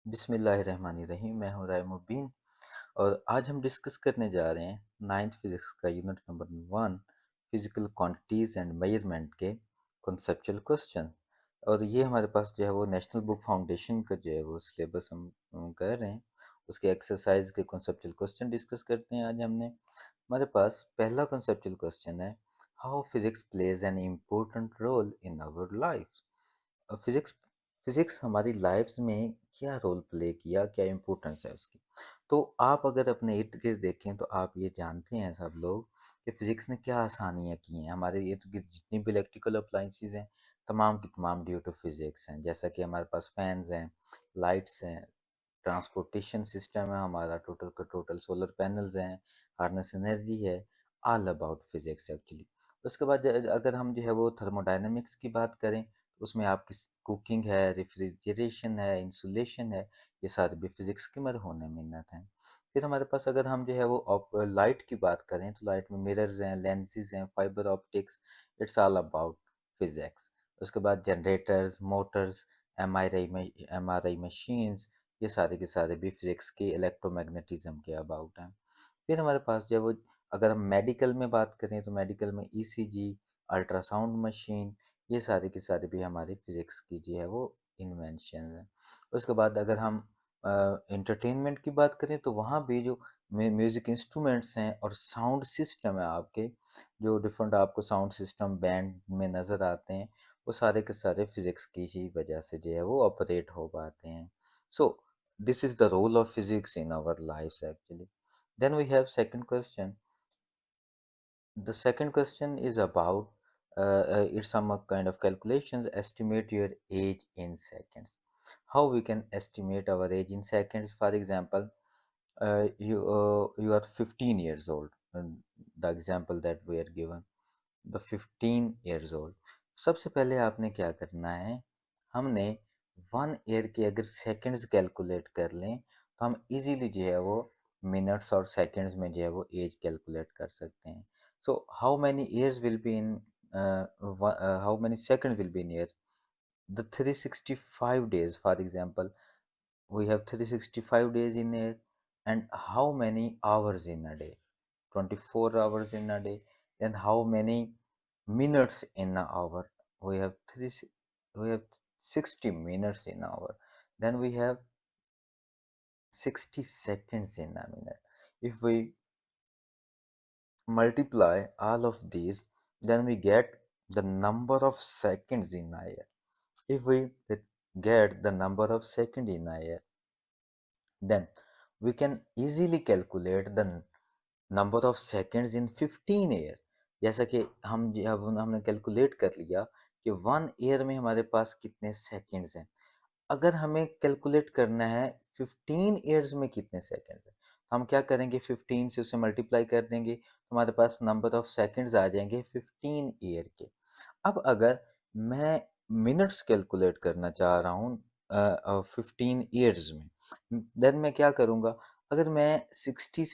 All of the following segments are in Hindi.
बिस्मिल्लाहिर्रहमानिर्रहीम। मैं हूँ राय मुबीन और आज हम डिस्कस करने जा रहे हैं नाइन्थ फिजिक्स का unit number 1 physical quantities and measurement के कॉन्सेप्चुअल क्वेश्चन। और ये हमारे पास जो है वो नेशनल बुक फाउंडेशन का जो है वो सिलेबस हम कर रहे हैं। उसके एक्सरसाइज के कॉन्सेप्चुअल क्वेश्चन डिस्कस करते हैं आज हमने। हमारे पास पहला कॉन्सेप्चुअल क्वेश्चन है, how physics plays an important role in our life. Physics physics हमारी लाइफ्स में क्या रोल प्ले किया, क्या इम्पोर्टेंस है उसकी। तो आप अगर अपने इर्द गिर्द देखें तो आप ये जानते हैं सब लोग कि फिजिक्स ने क्या आसानियाँ की हैं हमारे इर्द गिर्द। जितनी भी इलेक्ट्रिकल अप्लाइंसेस हैं तमाम की तमाम ड्यू टू फिजिक्स हैं। जैसा कि हमारे पास फैंस हैं, लाइट्स हैं, ट्रांसपोर्टेशन सिस्टम है हमारा, टोटल का टोटल सोलर पैनल्स हैं, हार्नेस एनर्जी है, ऑल अबाउट फिजिक्स एक्चुअली। उसके बाद अगर हम जो है वो थर्मोडायनेमिक्स की बात करें तो उसमें आपकी कुकिंग है, रेफ्रिजरेशन है, इंसुलेशन है, ये सारे भी फिजिक्स की मदद होने मिन्नत हैं। फिर हमारे पास अगर हम जो है वो लाइट की बात करें तो लाइट में मिरर्स हैं, लेंसेज हैं, fibre optics, it's all about physics. उसके बाद generators, motors, M R I machines, ये सारे के सारे भी फिजिक्स के इलेक्ट्रोमैग्नेटिज्म के अबाउट हैं। फिर हमारे पास जो है वो अगर हम मेडिकल में बात करें तो मेडिकल में ईसीजी, अल्ट्रासाउंड मशीन, ये सारे के सारे भी हमारी फिजिक्स की जो है वो इन्वेंशन है। उसके बाद अगर हम इंटरटेनमेंट की बात करें तो वहाँ भी जो म्यूज़िक इंस्ट्रूमेंट्स हैं और साउंड सिस्टम है आपके, जो डिफरेंट आपको साउंड सिस्टम बैंड में नज़र आते हैं, वो सारे के सारे फिजिक्स की ही वजह से जो है वो ऑपरेट हो पाते हैं। सो this is the role of physics in our lives actually. Then we have second question. The second question is about it's some kind of calculations. Estimate your age in seconds. How we can estimate our age in seconds? For example, you are 15 years old. And the example that we are given, the 15 years old. सबसे पहले आपने क्या करना है, हमने 1 ईयर के अगर सेकंड्स कैलकुलेट कर लें तो हम इजीली जो है वो मिनट्स और सेकंड्स में जो है वो एज कैलकुलेट कर सकते हैं। So how many years will be in how many second will be in year, the 365 days for example, we have 365 days in a, and how many hours in a day, 24 hours in a day. Then how many minutes in an hour, we have we have 60 minutes in an hour. Then we have 60 seconds in a minute. If we multiply all of these, then we get the number of seconds in a year. If we get the number of seconds in a year, then we can easily calculate the number of seconds in 15 year. जैसा कि हम अब हमने कैलकुलेट कर लिया कि 1 ईयर में हमारे पास कितने सेकंड्स हैं। अगर हमें कैलकुलेट करना है 15 ईयर्स में कितने सेकंड्स हैं, तो हम क्या करेंगे, 15 से उसे मल्टीप्लाई कर देंगे तो हमारे पास नंबर ऑफ सेकंड्स आ जाएंगे 15 ईयर के। अब अगर मैं मिनट्स कैलकुलेट करना चाह रहा हूँ 15 ईयर्स में, देन मैं क्या करूँगा, अगर मैं 60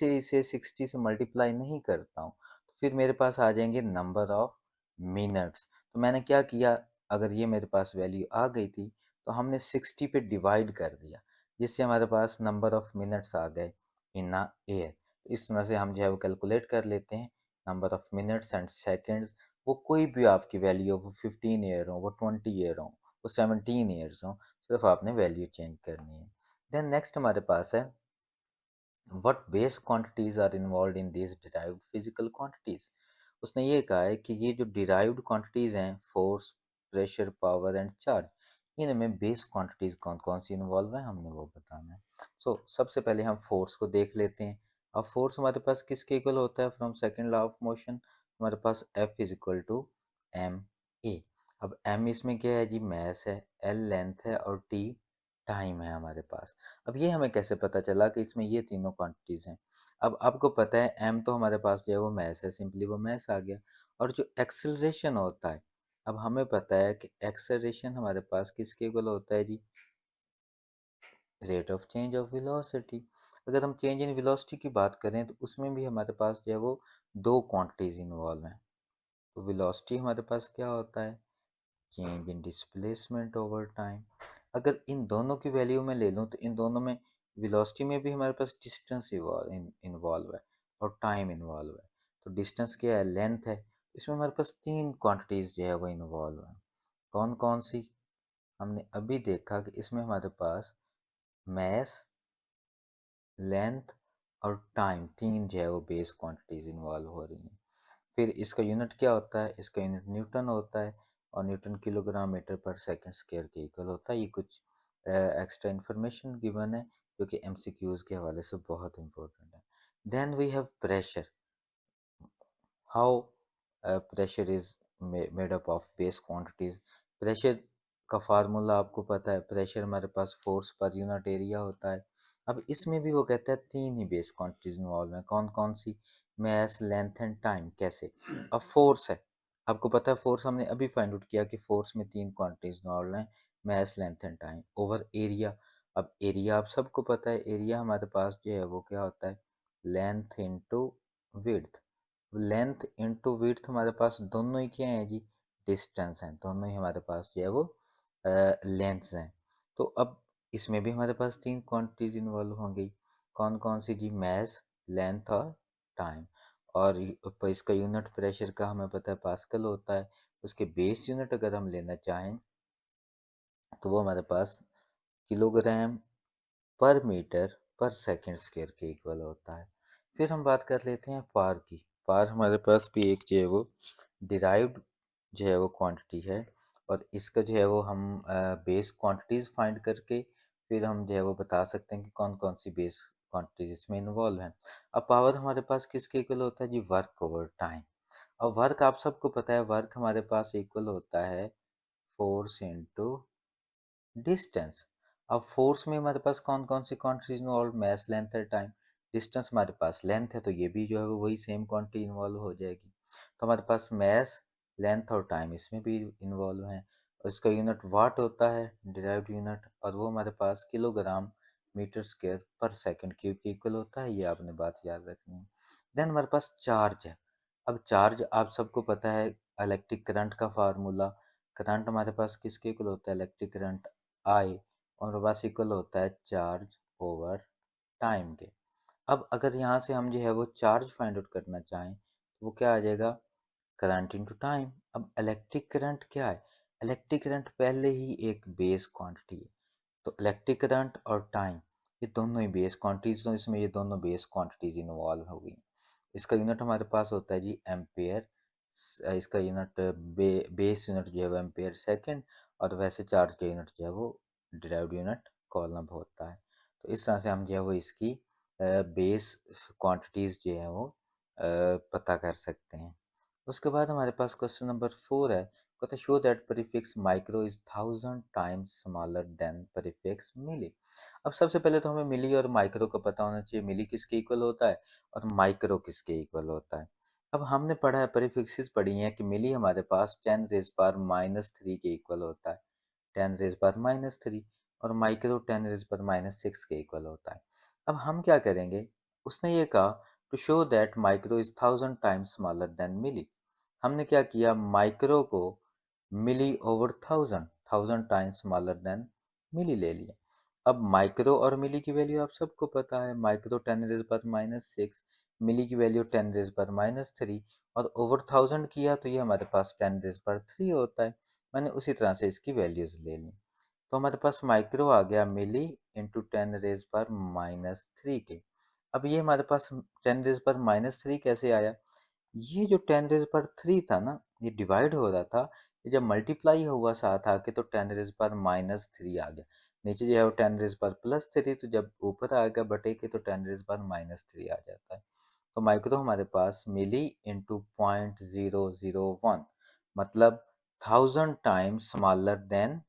से मल्टीप्लाई नहीं करता हूँ तो फिर मेरे पास आ जाएंगे नंबर ऑफ मिनट्स। तो मैंने क्या किया, अगर ये मेरे पास वैल्यू आ गई थी तो हमने 60 पे डिवाइड कर दिया, जिससे हमारे पास नंबर ऑफ मिनट्स आ गए इन अ ईयर। तो इस तरह से हम जो है वो कैलकुलेट कर लेते हैं number of minutes and seconds. वो कोई भी आपकी वैल्यू हो, वो 15 ईयर हो, वो 20 ईयर हो, वो 17 ईयर्स हो, सिर्फ आपने वैल्यू चेंज करनी है। देन नेक्स्ट हमारे पास है, what base quantities are involved in these derived physical quantities। उसने ये कहा है कि ये जो derived quantities हैं, force, pressure, power and charge, इनमें बेस क्वांटिटीज कौन कौन सी इन्वॉल्व है हमने वो बताना है। सबसे पहले हम फोर्स को देख लेते हैं। अब फोर्स हमारे पास किसके इक्वल होता है, from second law of motion हमारे पास F is equal to M A. अब एम इसमें क्या है जी, मैस है, एल लेंथ है और टी टाइम है हमारे पास। अब ये हमें कैसे पता चला कि इसमें ये तीनों क्वांटिटीज हैं। अब आपको पता है एम तो हमारे पास जो है वो मैस है, सिंपली वो मैस आ गया। और जो एक्सेलरेशन होता है, अब हमें पता है कि एक्सेलरेशन हमारे पास किसके इक्वल होता है जी, rate of change of velocity. अगर हम चेंज इन वेलोसिटी की बात करें तो उसमें भी हमारे पास जो है वो दो क्वांटिटीज इन्वॉल्व हैं। तो वेलोसिटी हमारे पास क्या होता है, change in displacement over time. अगर इन दोनों की वैल्यू मैं ले लूँ तो इन दोनों में वेलोसिटी में भी हमारे पास डिस्टेंस इन्वॉल्व है और टाइम इन्वॉल्व है। तो डिस्टेंस क्या है, लेंथ है। इसमें हमारे पास तीन क्वांटिटीज जो है वो इन्वॉल्व है। कौन कौन सी? हमने अभी देखा कि इसमें हमारे पास मैस, लेंथ और टाइम, तीन जो है वो बेस क्वांटिटीज इन्वॉल्व हो रही हैं। फिर इसका यूनिट क्या होता है? इसका यूनिट न्यूटन होता है और न्यूटन किलोग्राम मीटर पर सेकंड स्क्वायर के इक्वल होता है। ये कुछ एक्स्ट्रा इंफॉर्मेशन गिवन है जो कि एमसीक्यूज के हवाले से बहुत इंपॉर्टेंट है। Then we have pressure. How pressure is made up of base quantities. Pressure का फार्मूला आपको पता है, प्रेशर हमारे पास फोर्स पर यूनिट एरिया होता है। अब इसमें भी वो कहता है तीन ही बेस क्वांटिटीज इन्वॉल्व हैं। कौन कौन सी? Mass, length and time. कैसे? अब फोर्स है, आपको पता है फोर्स हमने अभी फाइंड आउट किया कि फोर्स में तीन क्वांटिटीज इन्वॉल्व हैं, mass, length and time. Over area, अब एरिया आप सबको पता है, एरिया हमारे पास जो है वो क्या होता है? Length into width. Length into width हमारे पास दोनों ही क्या है जी? डिस्टेंस हैं, दोनों ही हमारे पास जो है वो लेंथ्स हैं। तो अब इसमें भी हमारे पास तीन क्वांटिटीज इन्वॉल्व होंगी। कौन कौन सी जी? मैस, लेंथ और टाइम। और इसका यूनिट प्रेशर का हमें पता है पास्कल होता है। उसके बेस यूनिट अगर हम लेना चाहें तो वो हमारे पास किलोग्राम पर मीटर पर सेकंड स्क्वायर के इक्वल होता है। फिर हम बात कर लेते हैं पार की। पार हमारे पास भी एक जो है वो डिराइव्ड जो है वो क्वांटिटी है और इसका जो है वो हम बेस क्वांटिटीज फाइंड करके फिर हम जो है वो बता सकते हैं कि कौन कौन सी बेस क्वांटिटीज इसमें इन्वॉल्व हैं। अब पावर हमारे पास किसके इक्वल होता है जी? Work over time. और वर्क आप सबको पता है, वर्क हमारे पास इक्वल होता है फोर्स इंटू डिस्टेंस। अब फोर्स में हमारे पास कौन कौन सी क्वांटिटीज इन्वॉल्व? मैस, लेंथ और टाइम। डिस्टेंस हमारे पास लेंथ है तो ये भी जो है वो वही सेम क्वांटिटी इन्वॉल्व हो जाएगी। तो हमारे पास मैस, लेंथ और टाइम इसमें भी इन्वॉल्व हैं और इसका यूनिट वाट होता है, डिराइव्ड यूनिट, और वो हमारे पास किलोग्राम मीटर स्क्वायर पर सेकंड क्यूब के इक्वल होता है। ये आपने बात याद रखनी है। देन हमारे पास चार्ज है। अब चार्ज आप सबको पता है, इलेक्ट्रिक करंट का फार्मूला। करंट हमारे पास किसके इक्वल होता है? इलेक्ट्रिक करंट आई, और बस इक्वल होता है चार्ज ओवर टाइम के। अब अगर यहाँ से हम जो है वो चार्ज फाइंड आउट करना चाहें तो वो क्या आ जाएगा? Current into time. अब इलेक्ट्रिक करंट क्या है? इलेक्ट्रिक करंट पहले ही एक बेस क्वांटिटी है, तो इलेक्ट्रिक करंट और टाइम ये दोनों ही बेस क्वांटिटीज, तो इसमें ये दोनों बेस क्वांटिटीज इन्वॉल्व हो गई। इसका यूनिट हमारे पास होता है जी एम्पेयर। इसका यूनिट बेस यूनिट जो है वो एम्पेयर सेकंड, और वैसे चार्ज का यूनिट जो है वो डिराइव्ड यूनिट कॉलम होता है। तो इस तरह से हम जो है वो इसकी बेस क्वांटिटीज जो है वो पता कर सकते हैं। उसके बाद हमारे पास क्वेश्चन नंबर 4 है। कहता है show that prefix micro is 1000 times smaller than prefix milli. अब सबसे पहले तो हमें मिली और माइक्रो का पता होना चाहिए, मिली किसके इक्वल होता है और माइक्रो किसके इक्वल होता है। अब हमने पढ़ा है, प्रीफिक्सेस पढ़ी हैं कि मिली हमारे पास 10⁻³ के इक्वल होता है, 10⁻³ और माइक्रो 10⁻⁶ के इक्वल होता है। अब हम क्या करेंगे, उसने ये कहा to show that micro is 1000 times smaller than milli. हमने क्या किया, माइक्रो को milli over 1000 smaller than milli ले लिया। अब माइक्रो और मिली की वैल्यू आप सबको पता है, माइक्रो 10⁻⁶, मिली की वैल्यू 10⁻³ और ओवर 1000 किया तो ये हमारे पास 10⁻³ होता है। मैंने उसी तरह से इसकी वैल्यूज ले ली, तो हमारे पास माइक्रो आ गया मिली इंटू 10⁻³ के। अब ये हमारे पास 10⁻³ कैसे आया? ये जो 10⁻³ था ना, ये डिवाइड हो रहा था, ये जब मल्टीप्लाई हुआ साथ आके तो 10⁻³ आ गया। नीचे जो है वो 10⁻+3, तो जब ऊपर आ गया बटे के तो 10⁻³ आ जाता है। तो माइक्रो हमारे पास मिली इंटू 0.001, मतलब 1000 times smaller than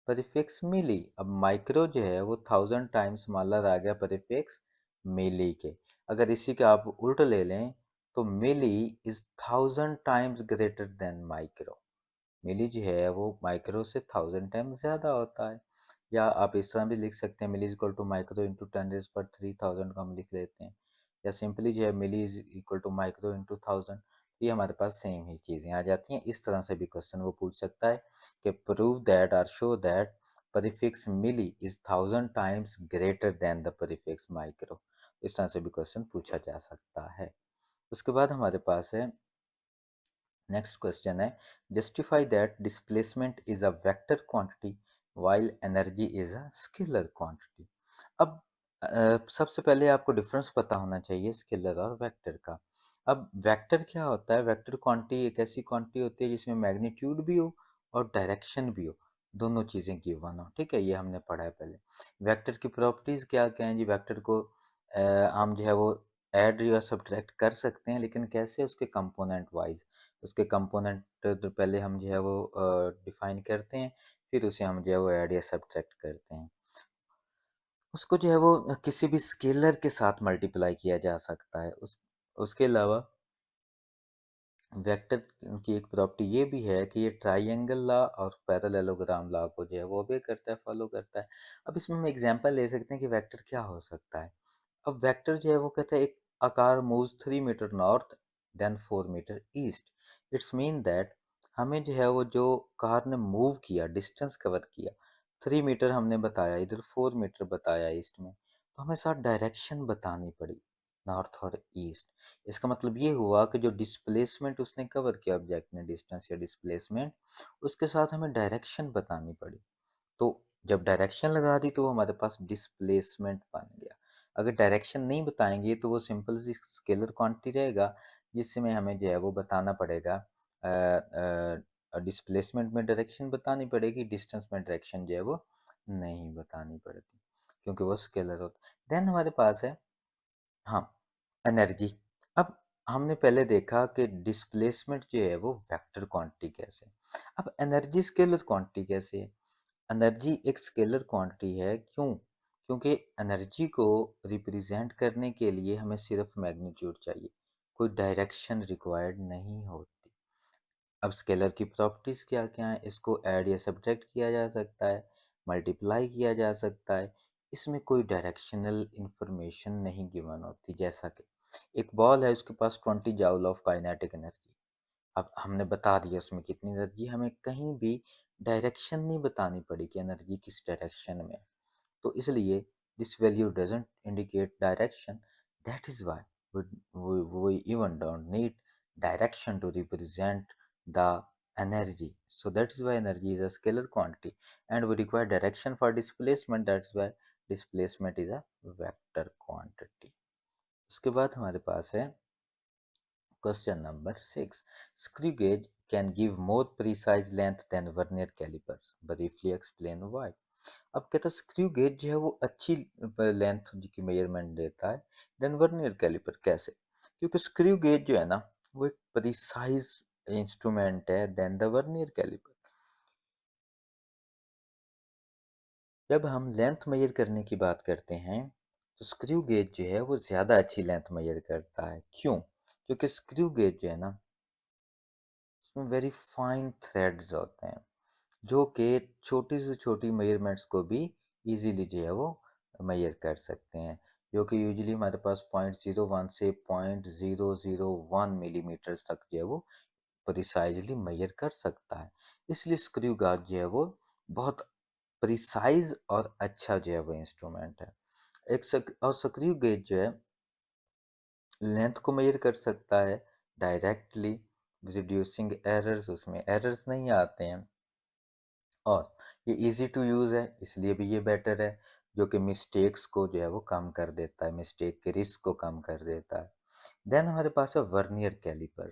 prefix milli. अब माइक्रो जो है वो 1000 टाइम्स स्मॉलर आ गया प्रीफिक्स मिली के। अगर इसी का आप उल्ट ले लें तो milli is 1000 times greater than micro. Milli जो है वो माइक्रो से 1000 टाइम्स ज़्यादा होता है। या आप इस तरह भी लिख सकते हैं, milli is equal to micro into 10⁻³ 3000 को हम लिख लेते हैं। या सिंपली जो है milli is equal to micro into 1000। ये हमारे पास सेम ही चीज़ें आ जाती हैं। इस तरह से भी क्वेश्चन वो पूछ सकता है कि प्रूव दैट और show that prefix milli is 1000 times greater than the prefix micro. इस तरह से भी क्वेश्चन पूछा जा सकता है। उसके बाद हमारे पास है नेक्स्ट क्वेश्चन है justify that displacement is a vector quantity while energy is a scalar quantity. अब सबसे पहले आपको डिफरेंस पता होना चाहिए स्केलर और वेक्टर का। अब वेक्टर क्या होता है? वेक्टर क्वांटिटी एक ऐसी क्वांटिटी होती है जिसमें मैग्नीट्यूड भी हो और डायरेक्शन भी हो, दोनों चीजें गिवन हो। ठीक है, ये हमने पढ़ा है पहले। वेक्टर की प्रॉपर्टीज क्या क्या हैं जी? वेक्टर को हम जो है वो ऐड या सब्ट्रैक्ट कर सकते हैं, लेकिन कैसे? उसके कंपोनेंट वाइज। उसके कंपोनेंट तो पहले हम जो है वो डिफाइन करते हैं, फिर उसे हम जो है वो ऐड या सब्ट्रैक्ट करते हैं। उसको जो है वो किसी भी स्केलर के साथ मल्टीप्लाई किया जा सकता है। उसके अलावा वेक्टर की एक प्रॉपर्टी ये भी है कि ये ट्राइंगल लॉ और पैरेललोग्राम लॉ को जो है वो भी करता है, फॉलो करता है। अब इसमें हम एग्जांपल ले सकते हैं कि वेक्टर क्या हो सकता है। अब वेक्टर जो है वो कहता है एक a car moves 3 metres north then 4 metres east. It's mean that हमें जो है वो जो कार ने मूव किया, डिस्टेंस कवर किया, 3 मीटर हमने बताया, इधर 4 मीटर बताया ईस्ट में, तो हमें साथ डायरेक्शन बतानी पड़ी, नॉर्थ और ईस्ट। इसका मतलब ये हुआ कि जो डिस्प्लेसमेंट उसने कवर किया ऑब्जेक्ट ने, डिस्टेंस या डिस्प्लेसमेंट, उसके साथ हमें डायरेक्शन बतानी पड़ी। तो जब डायरेक्शन लगा दी तो वो हमारे पास डिस्प्लेसमेंट बन गया। अगर डायरेक्शन नहीं बताएंगे तो वो सिंपल सी स्केलर क्वांटिटी रहेगा, जिसमें हमें जो है वो बताना पड़ेगा, डिस्प्लेसमेंट में डायरेक्शन बतानी पड़ेगी, डिस्टेंस में डायरेक्शन जो है वो नहीं बतानी पड़ती, क्योंकि वो स्केलर होता। देन हमारे पास है, हाँ, एनर्जी। अब हमने पहले देखा कि डिस्प्लेसमेंट जो है वो वेक्टर क्वांटिटी कैसे। अब एनर्जी स्केलर क्वांटिटी कैसे है? एनर्जी एक स्केलर क्वांटिटी है। क्यों? क्योंकि एनर्जी को रिप्रेजेंट करने के लिए हमें सिर्फ मैग्नीट्यूड चाहिए, कोई डायरेक्शन रिक्वायर्ड नहीं होती। अब स्केलर की प्रॉपर्टीज क्या क्या है? इसको ऐड या सब्ट्रैक्ट किया जा सकता है, मल्टीप्लाई किया जा सकता है। इसमें कोई डायरेक्शनल इंफॉर्मेशन नहीं गिवन होती। जैसा कि एक बॉल है, उसके पास 20 जूल ऑफ काइनेटिक एनर्जी। अब हमने बता दिया उसमें कितनी एनर्जी, हमें कहीं भी डायरेक्शन नहीं बतानी पड़ी कि एनर्जी किस डायरेक्शन में है। तो इसलिए this value doesn't indicate direction. That is why we even don't need direction to represent the energy. So that is why energy is a scalar quantity and we require direction for displacement. That's why displacement is a vector quantity. उसके बाद हमारे पास है question number 6। Screw gauge can give more precise length than vernier callipers, briefly explain why. अब कहता है स्क्रू गेज जो है वो अच्छी लेंथ की मेजरमेंट देता है देन वर्नियर कैलिपर। कैसे? क्योंकि स्क्रू गेज जो है ना वो एक प्रिसाइज इंस्ट्रूमेंट है देन द वर्नियर कैलिपर। जब हम लेंथ मेजर करने की बात करते हैं तो स्क्रू गेज जो है वो ज़्यादा अच्छी लेंथ मेजर करता है। क्यों? क्योंकि स्क्रू गेज जो है ना उसमें वेरी फाइन थ्रेड्स होते हैं, जो कि छोटी से छोटी मेजरमेंट्स को भी इजीली जो है वो मेजर कर सकते हैं, जो कि यूजुअली हमारे पास 0.01 से 0.001 मिलीमीटर तक जो है वो प्रिसाइजली मेजर कर सकता है। इसलिए स्क्रू गाज जो है वो बहुत प्रिसाइज और अच्छा जो है वो इंस्ट्रूमेंट है। और स्क्रू गेज जो है लेंथ को मेजर कर सकता है डायरेक्टली, रिड्यूसिंग एरर्स, उसमें एरर्स नहीं आते हैं। और ये इजी टू यूज़ है, इसलिए भी ये बेटर है, जो कि मिस्टेक्स को जो है वो कम कर देता है, मिस्टेक के रिस्क को कम कर देता है। देन हमारे पास है वर्नियर कैलिपर।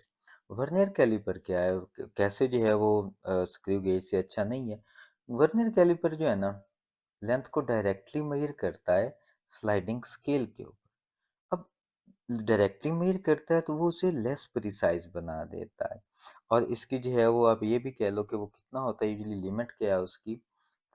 वर्नियर कैलिपर क्या है, कैसे जो है वो स्क्रू गेज से अच्छा नहीं है। वर्नियर कैलिपर जो है ना लेंथ को डायरेक्टली मेजर करता है स्लाइडिंग स्केल के ऊपर। अब डायरेक्टली मेजर करता है तो वो उसे लेस प्रिसाइज बना देता है। और इसकी जो है वो आप ये भी कह लो कि वो कितना होता है, यूजुअली लिमिट क्या है उसकी,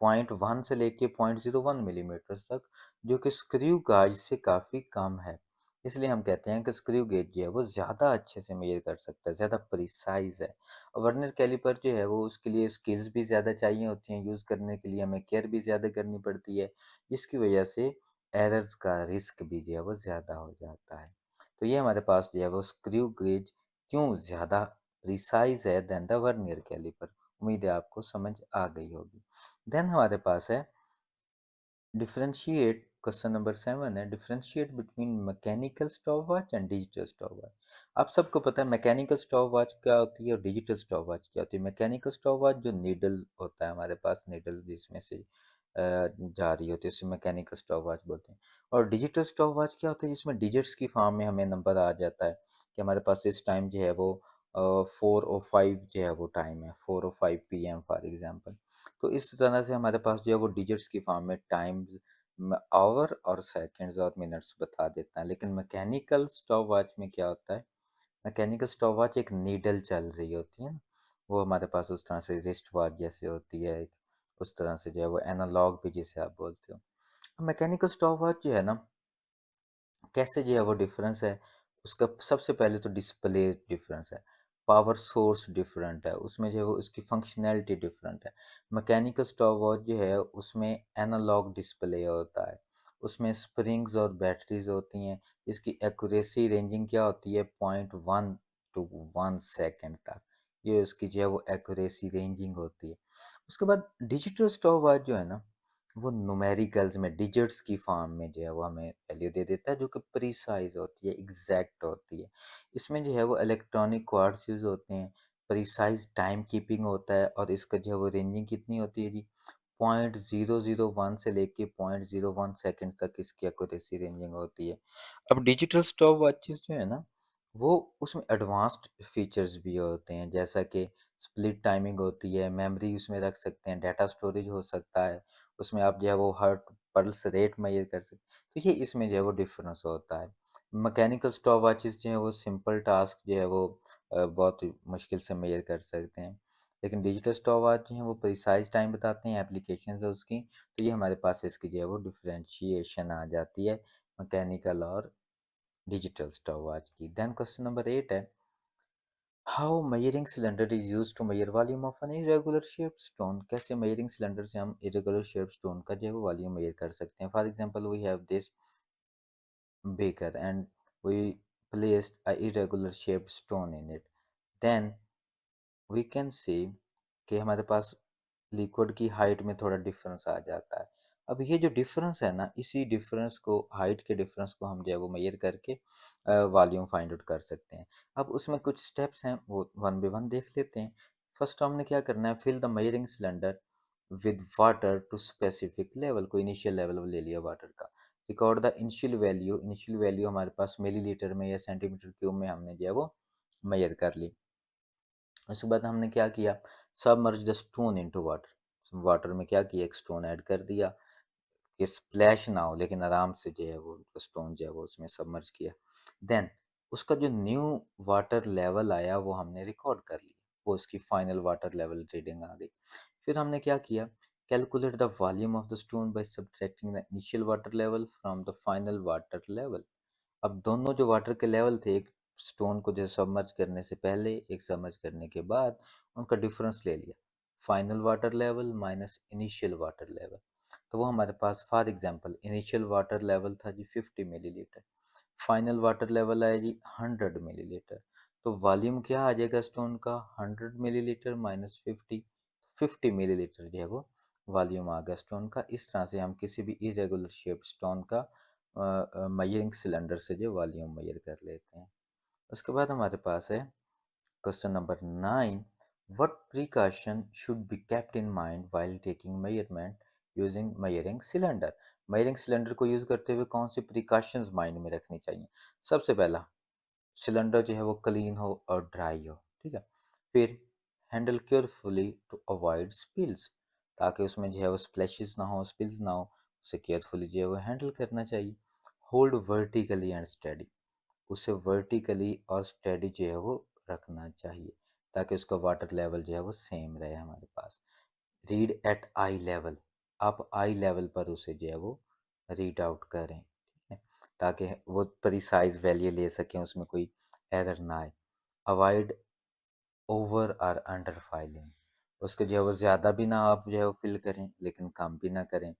0.1 से लेके 0.01 मिलीमीटर तक, जो कि स्क्रू गाज से काफ़ी कम है। इसलिए हम कहते हैं कि स्क्रू गेज जो है वो ज़्यादा अच्छे से मेजर कर सकता है, ज़्यादा प्रिसाइज है। और वर्नियर कैलिपर जो है वो उसके लिए स्किल्स भी ज़्यादा चाहिए होती हैं, यूज़ करने के लिए हमें केयर भी ज़्यादा करनी पड़ती है, जिसकी वजह से एरर्स का रिस्क भी जो है वो ज़्यादा हो जाता है। तो ये हमारे पास जो है वो स्क्रू गेज क्यों ज़्यादा प्रिसाइज है देन द वर्नियर कैलिपर। उम्मीद है आपको समझ आ गई होगी। देन हमारे पास है डिफरेंशिएट। क्वेश्चन नंबर 7 है differentiate between mechanical stopwatch and digital stopwatch. आप सबको पता है मैकेनिकल स्टॉपवॉच क्या होती है और डिजिटल स्टॉपवॉच क्या होती है। मैकेनिकल स्टॉपवॉच जो नीडल होता है हमारे पास, नीडल जिसमें से जा रही होती है उसे मैकेनिकल स्टॉपवॉच बोलते हैं। और डिजिटल स्टॉपवॉच क्या होता है जिसमें डिजिट्स की फॉर्म में हमें नंबर आ जाता है कि हमारे पास इस टाइम जो है वो 4:05 जो है वो टाइम है, 4:05 PM फॉर एग्जांपल। तो इस तरह से हमारे पास जो है वो डिजिट्स की फॉर्म में टाइम्स, आवर और सेकंड्स और मिनट्स बता देता है। लेकिन मैकेनिकल स्टॉपवॉच में क्या होता है, मैकेनिकल स्टॉपवॉच एक नीडल चल रही होती है ना, वो हमारे पास उस तरह से रिस्ट वॉच जैसे होती है, उस तरह से जो है वो एनालॉग भी जिसे आप बोलते हो। मैकेनिकल स्टॉपवॉच जो है ना, कैसे जो है वो डिफरेंस है उसका, सबसे पहले तो डिस्प्ले डिफरेंस है, पावर सोर्स डिफरेंट है उसमें, जो है वो उसकी फंक्शनैलिटी डिफरेंट है। मैकेनिकल स्टॉपवॉच जो है उसमें एनालॉग डिस्प्ले होता है, उसमें स्प्रिंग्स और बैटरीज होती हैं। इसकी एक्यूरेसी रेंजिंग क्या होती है, 0.1 to 1 सेकेंड तक, ये उसकी जो है वो एक्यूरेसी रेंजिंग होती है। उसके बाद डिजिटल स्टॉपवॉच जो है ना, वो न्यूमेरिकल्स में डिजिट्स की फॉर्म में जो है वो हमें वैल्यू दे देता है, जो कि प्रीसाइज होती है, एग्जैक्ट होती है। इसमें जो है वो इलेक्ट्रॉनिक क्वार्ट्स यूज होते हैं, प्रीसाइज टाइम कीपिंग होता है, और इसका जो है वो रेंजिंग कितनी होती है जी, 0.001 से लेके 0.01 सेकेंड तक इसकी एक्यूरेसी रेंजिंग होती है। अब डिजिटल स्टॉप वॉचेस जो है ना, वो उसमें एडवांस्ड फीचर्स भी होते हैं, जैसा कि स्प्लिट टाइमिंग होती है, मेमोरी उसमें रख सकते हैं, डाटा स्टोरेज हो सकता है, उसमें आप जो है वो हार्ट पल्स रेट मेजर कर सकते हैं। तो ये इसमें जो है वो डिफरेंस होता है। मैकेनिकल स्टॉप वॉचेस जो है वो सिंपल टास्क जो है वो बहुत ही मुश्किल से मेजर कर सकते हैं। लेकिन डिजिटल स्टॉप वॉच जो है वो प्रिसाइज टाइम बताते हैं, एप्लीकेशंस है उसकी। तो ये हमारे पास इसकी जो है वो डिफरेंशिएशन आ जाती है मैकेनिकल और डिजिटल स्टॉप वॉच की। देन क्वेश्चन नंबर 8 है how measuring cylinder is use to measure volume of an irregular shape stone. कैसे मेजरिंग सिलेंडर से हम इरेगुलर शेप स्टोन का जो है वो वॉल्यूम मेजर कर सकते हैं। For example we have this beaker and we placed a irregular shaped stone in it, then we can see कि हमारे पास लिक्विड की हाइट में थोड़ा डिफरेंस आ जाता है। अब ये जो डिफरेंस है ना, इसी डिफरेंस को, हाइट के डिफरेंस को हम जो है वो मेजर करके वॉल्यूम फाइंड आउट कर सकते हैं। अब उसमें कुछ स्टेप्स हैं, वो वन बाय वन देख लेते हैं। फर्स्ट हमने क्या करना है, fill the measuring cylinder with water to specific level, को इनिशियल लेवल ले लिया वाटर का। Record the initial value, initial value हमारे पास मिलीलीटर में या सेंटीमीटर क्यूब में हमने जो है वो मेजर कर ली। उसके बाद हमने क्या किया, submerge the stone into water, water में क्या किया, एक स्टोन ऐड कर दिया कि स्प्लैश ना हो, लेकिन आराम से जो है वो स्टोन जो है वो उसमें सबमर्ज किया। देन उसका जो न्यू वाटर लेवल आया वो हमने रिकॉर्ड कर लिया, वो उसकी फाइनल वाटर लेवल रीडिंग आ गई। फिर हमने क्या किया, calculate the volume of the stone by subtracting the initial water level from the final water level. अब दोनों जो वाटर के लेवल थे, एक स्टोन को जैसे सबमर्ज करने से पहले, एक सबमर्ज करने के बाद, उनका डिफरेंस ले लिया, final water level minus initial water level. तो वो हमारे पास for example initial water level था जी 50 मिलीलीटर, फाइनल वाटर लेवल आया जी 100 मिलीलीटर। तो वॉल्यूम क्या आ जाएगा स्टोन का, 100 मिलीलीटर माइनस 50 जो है वो वॉल्यूम आ गया स्टोन का। इस तरह से हम किसी भी इरेगुलर शेप स्टोन का मेजरिंग सिलेंडर से जो वॉल्यूम मेजर कर लेते हैं। उसके बाद हमारे पास है question number 9, what precaution should be kept in mind while taking measurement using measuring cylinder. Measuring cylinder को यूज करते हुए कौन सी प्रिकॉशंस माइंड में रखनी चाहिए। सबसे पहला, सिलेंडर जो है वो क्लीन हो और ड्राई हो, ठीक है। फिर handle carefully to avoid spills, ताकि उसमें जो है वो स्प्लैशेस ना हो, स्पिल्स ना हो, उसे केयरफुली जो है वो हैंडल करना चाहिए। होल्ड वर्टिकली एंड स्टेडी, उसे वर्टिकली और स्टेडी जो है वो रखना चाहिए, ताकि उसका वाटर लेवल जो है वो सेम रहे हमारे पास। रीड एट आई लेवल, आप आई लेवल पर उसे जो है वो रीड आउट करें, ठीक है, ताकि वो प्रिसाइज वैल्यू ले सकें, उसमें कोई एरर ना आए। अवॉइड ओवर और अंडर फाइलिंग, उसके जो है वो ज़्यादा भी ना आप जो है वो फिल करें, लेकिन कम भी ना करें।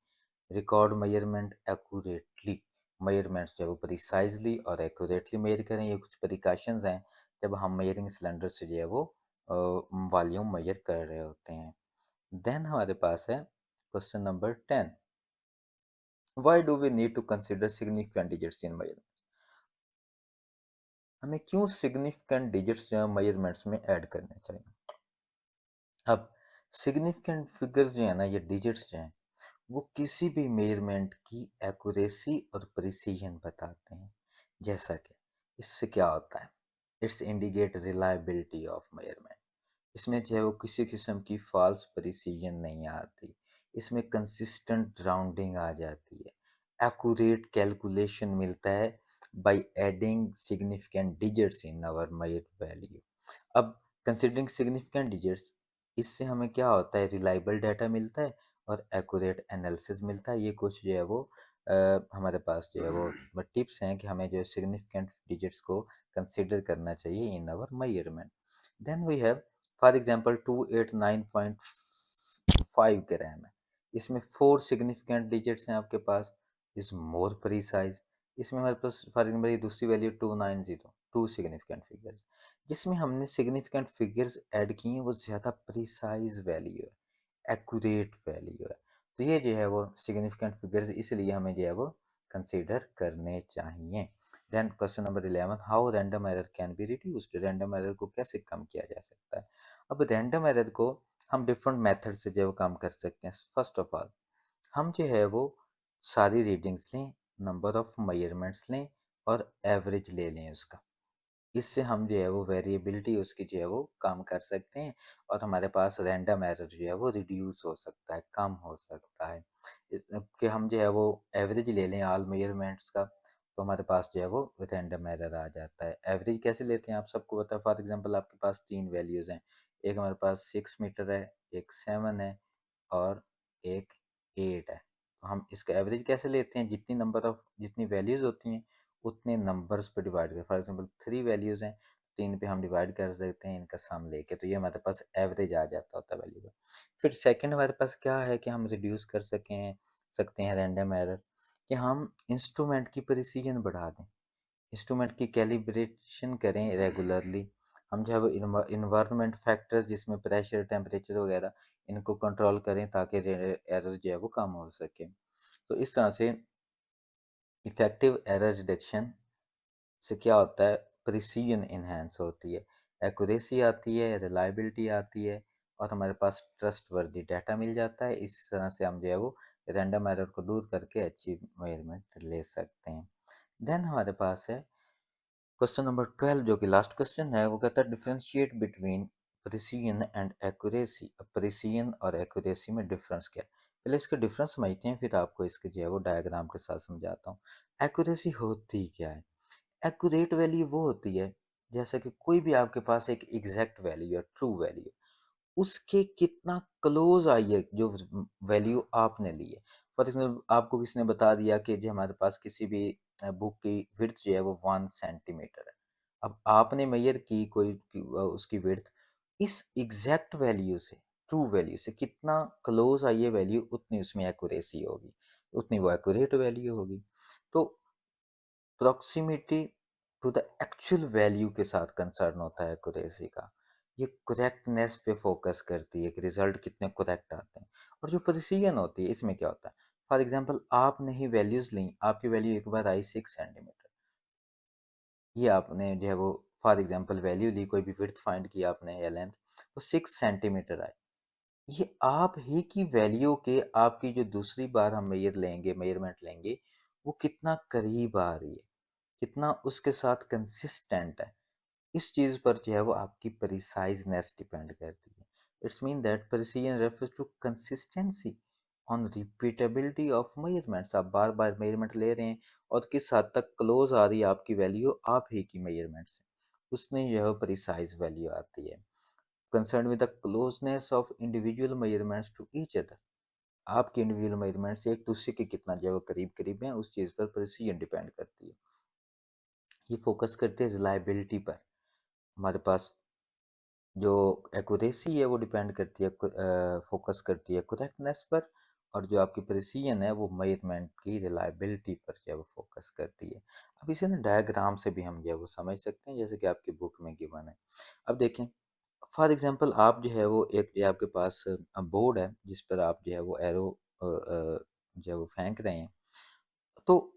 रिकॉर्ड मेजरमेंट एक्यूरेटली, मेजरमेंट्स जो है वो प्रिसाइजली और एक्यूरेटली मेजर करें। ये कुछ प्रिकॉशंस हैं जब हम मेजरिंग सिलेंडर से जो है वो वॉल्यूम मेजर कर रहे होते हैं। देन हमारे पास है question number 10, why do we need to consider significant digits in measurement. हमें क्यों सिग्निफिकेंट डिजिट्स जो है मेजरमेंट्स में ऐड करने चाहिए। अब सिग्निफिकेंट फिगर्स जो है ना, ये डिजिट्स जो हैं, वो किसी भी मेजरमेंट की एक्यूरेसी और प्रिसीजन बताते हैं। जैसा कि इससे क्या होता है, it's indicate reliability of measurement. इसमें जो है वो किसी किस्म की फॉल्स प्रिसीजन नहीं आती, इसमें कंसिस्टेंट राउंडिंग आ जाती है, एक्यूरेट कैलकुलेशन मिलता है by adding significant digits in our measure value. अब कंसिडरिंग सिग्निफिकेंट डिजिट्स, इससे हमें क्या होता है, रिलायबल डाटा मिलता है और एक्यूरेट एनालिसिस मिलता है। ये कुछ जो है वो हमारे पास जो है वो टिप्स हैं कि हमें जो सिग्निफिकेंट डिजिट्स को कंसिडर करना चाहिए in our measurement. Then we have for example 289.5 gram है, इसमें 4 सिग्निफिकेंट डिजिट्स हैं आपके पास, इज मोर प्रीसाइज। इसमें हमारे पास फॉर एग्जांपल ये दूसरी वैल्यू 290, टू सिग्निफिकेंट फिगर्स, जिसमें हमने सिग्निफिकेंट फिगर्स ऐड किए हैं वो ज़्यादा प्रिसाइज वैल्यू है, एक्यूरेट वैल्यू है। तो ये जो है वो सिग्निफिकेंट फिगर्स इसलिए हमें जो है वो कंसीडर करने चाहिए। Then question number 11, how random error can be reduced. Random error को कैसे कम किया जा सकता है। अब रैंडम एरर को हम डिफरेंट मेथड से जो है वो कम कर सकते हैं। फर्स्ट ऑफ ऑल हम जो है वो सारी रीडिंग्स लें, नंबर ऑफ मेजरमेंट्स लें और एवरेज ले लें उसका। इससे हम जो है वो वेरिएबिलिटी उसकी जो है वो कम कर सकते हैं और हमारे पास रैंडम एरर जो है वो रिड्यूस हो सकता है, कम हो सकता है। कि हम जो है वो एवरेज ले लें ऑल मेजरमेंट्स का, तो हमारे पास जो है वो रैंडम एरर आ जाता है। एवरेज कैसे लेते हैं आप सबको पता है। फॉर एग्जांपल आपके पास 3 वैल्यूज़ हैं, एक हमारे पास 6 मीटर है, एक 7 है और एक 8 है। तो हम इसका एवरेज कैसे लेते हैं, जितनी वैल्यूज़ होती हैं उतने नंबर्स पे डिवाइड कर। फॉर एग्जांपल 3 वैल्यूज़ हैं, 3 पे हम डिवाइड कर सकते हैं इनका सम लेके, तो ये हमारे पास एवरेज आ जाता होता है वैल्यू का। फिर सेकंड हमारे पास क्या है कि हम रिड्यूस कर सकते हैं रैंडम एरर, कि हम इंस्ट्रूमेंट की प्रिसीजन बढ़ा दें, इंस्ट्रूमेंट की कैलिब्रेशन करें रेगुलरली। हम जो है वो इन्वायरमेंट फैक्टर्स जिसमें प्रेशर, टेम्परेचर वगैरह, इनको कंट्रोल करें ताकि एरर जो है वो कम हो सके। तो इस तरह से इफेक्टिव एरर रिडक्शन से क्या होता है, प्रिसीजन इन्हेंस होती है, एक्यूरेसी आती है, रिलायबिलिटी आती है और हमारे पास ट्रस्ट वर्दी डाटा मिल जाता है। इस तरह से हम जो है वो रैंडम एरर को दूर करके अच्छी मेजरमेंट ले सकते हैं। देन हमारे पास है क्वेश्चन नंबर 12, जो कि लास्ट क्वेश्चन है। वो कहता है differentiate between precision and accuracy. अब प्रिसीजन और एक्यूरेसी में डिफरेंस क्या है, पहले इसका डिफरेंस समझते हैं, फिर आपको इसके जो है वो डायग्राम के साथ समझाता हूँ। एक्यूरेसी होती क्या है। एक्यूरेट वैल्यू वो होती है जैसा कि कोई भी आपके पास एक एग्जैक्ट वैल्यू है, ट्रू वैल्यू, उसके कितना क्लोज आई है जो वैल्यू आपने ली है। फॉर एग्जाम्पल आपको किसी ने बता दिया कि जो हमारे पास किसी भी बुक की विड्थ जो है वो 1 सेंटीमीटर है। अब आपने मेजर की उसकी विड्थ, इस एग्जैक्ट वैल्यू से, ट्रू वैल्यू से कितना क्लोज आई है वैल्यू, उतनी उसमें एक्यूरेसी होगी, उतनी वो एक्यूरेट वैल्यू होगी। तो proximity to the actual value के साथ कंसर्न होता है एक्यूरेसी का। ये करेक्टनेस पे फोकस करती है कि रिजल्ट कितने करेक्ट आते हैं। और जो प्रिसीजन होती है, इसमें क्या होता है, फॉर एग्जांपल आपने ही वैल्यूज ली, आपकी वैल्यू एक बार आई 6 सेंटीमीटर, ये आपने जो है वो फॉर एग्जांपल वैल्यू ली, कोई भी विड्थ फाइंड किया आपने या लेंथ, वो 6 सेंटीमीटर आई। ये आप ही की वैल्यू के, आपकी जो दूसरी बार हम मेजरमेंट लेंगे, वो कितना करीब आ रही है, कितना उसके साथ कंसिस्टेंट है, इस चीज़ पर जो है वो आपकी प्रिसाइजनेस डिपेंड करती है। It's mean that precision refers to consistency on repeatability of measurements. आप बार बार मेजरमेंट ले रहे हैं और किस हद तक क्लोज आ रही है आपकी वैल्यू आप ही की मेजरमेंट से, उसमें जो है प्रिसाइज वैल्यू आती है। Concern with the closeness of individual measurements to each other, आपके इंडिविजुअल मेजरमेंट्स एक दूसरे के कितना जो है वो करीब करीब हैं, उस चीज़ पर प्रिसीजन डिपेंड करती है। ये फोकस करते हैं रिलायबिलिटी पर। हमारे पास जो एक्यूरेसी है वो डिपेंड करती है, फोकस करती है करेक्टनेस पर, और जो आपकी प्रिसीजन है वो मेजरमेंट की रिलायबिलिटी पर जो है वो फोकस करती है। अब इसे ना डायग्राम से भी हम जो है वो समझ सकते हैं, जैसे कि आपकी बुक में गिवन है। अब देखें, फॉर एग्जांपल आप जो है वो एक जो है आपके पास बोर्ड है जिस पर आप जो है वो एरो जो है वो फेंक रहे हैं। तो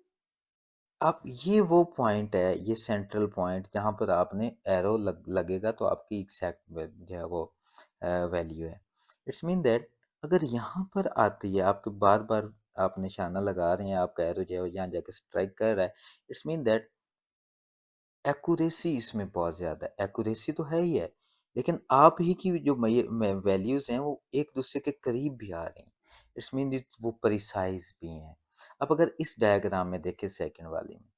आप ये वो पॉइंट है, ये सेंट्रल पॉइंट जहाँ पर आपने एरो लगेगा तो आपकी एग्जैक्ट जो है वो वैल्यू है। इट्स मीन दैट अगर यहाँ पर आती है, आपके बार बार आप निशाना लगा रहे हैं, आपका एरो जो है वो यहाँ जाके स्ट्राइक कर रहा है, इट्स मीन दैट एक्यूरेसी इसमें बहुत ज़्यादा है। एक्यूरेसी तो है ही है, लेकिन आप ही की जो वैल्यूज़ हैं वो एक दूसरे के करीब भी आ रही हैं। इट्स मीन वो प्रिसाइज भी हैं। अब अगर इस डायग्राम में देखें सेकंड वाले में,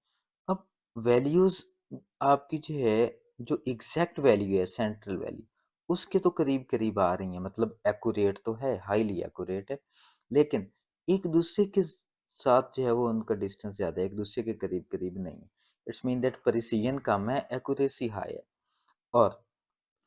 अब वैल्यूज आपकी जो है, जो एग्जैक्ट वैल्यू है, सेंट्रल वैल्यू, उसके तो करीब करीब आ रही है, मतलब एक्यूरेट तो है, हाईली एक्यूरेट है, लेकिन एक दूसरे के साथ जो है वो उनका डिस्टेंस ज़्यादा है, एक दूसरे के करीब करीब नहीं है। इट्स मीन दैट प्रिसीजन कम है, एक्यूरेसी हाई है। और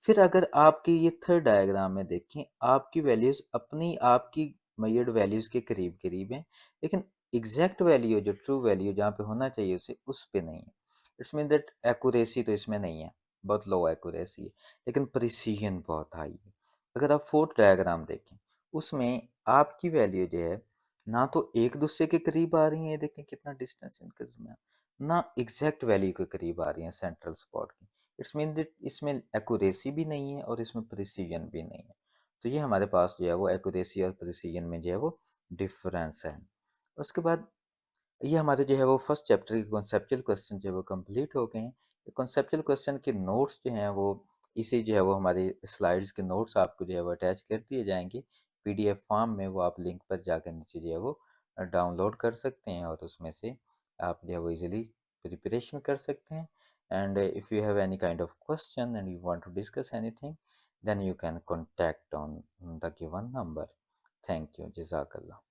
फिर अगर आपकी ये थर्ड डायग्राम में देखें, आपकी वैल्यूज अपनी आपकी मेजर्ड वैल्यूज के करीब करीब हैं, लेकिन एग्जैक्ट वैल्यू जो ट्रू वैल्यू जहाँ पे होना चाहिए उसे उस पे नहीं है। इट्स मीन दैट एक्यूरेसी तो इसमें नहीं है, बहुत लो एक्यूरेसी है, लेकिन प्रिसीजन बहुत हाई है। अगर आप फोर्थ डायग्राम देखें, उसमें आपकी वैल्यू जो है ना तो एक दूसरे के करीब आ रही है, देखें कितना डिस्टेंस इनके दरमियान, ना एग्जैक्ट वैल्यू के करीब आ रही है सेंट्रल स्पॉट की। इट्स मीन दैट इसमें एक्यूरेसी भी नहीं है और इसमें प्रिसीजन भी नहीं है। तो ये हमारे पास जो है वो एक्यूरेसी और प्रिसीजन में जो है वो डिफरेंस है। उसके बाद ये हमारे जो है वो फर्स्ट चैप्टर के कॉन्सेप्चुअल क्वेश्चन जो है वो कंप्लीट हो गए हैं। कॉन्सेप्चुअल क्वेश्चन के नोट्स जो हैं वो इसी जो है वो हमारे स्लाइड्स के नोट्स आपको जो है वो अटैच कर दिए जाएंगे पीडीएफ फॉर्म में। वो आप लिंक पर जाकर नीचे जो है वो डाउनलोड कर सकते हैं और उसमें से आप जो है वो इजीली प्रिपरेशन कर सकते हैं। And if you have any kind of question and you want to discuss anything, then you can contact on the given number. Thank you. Jazakallah.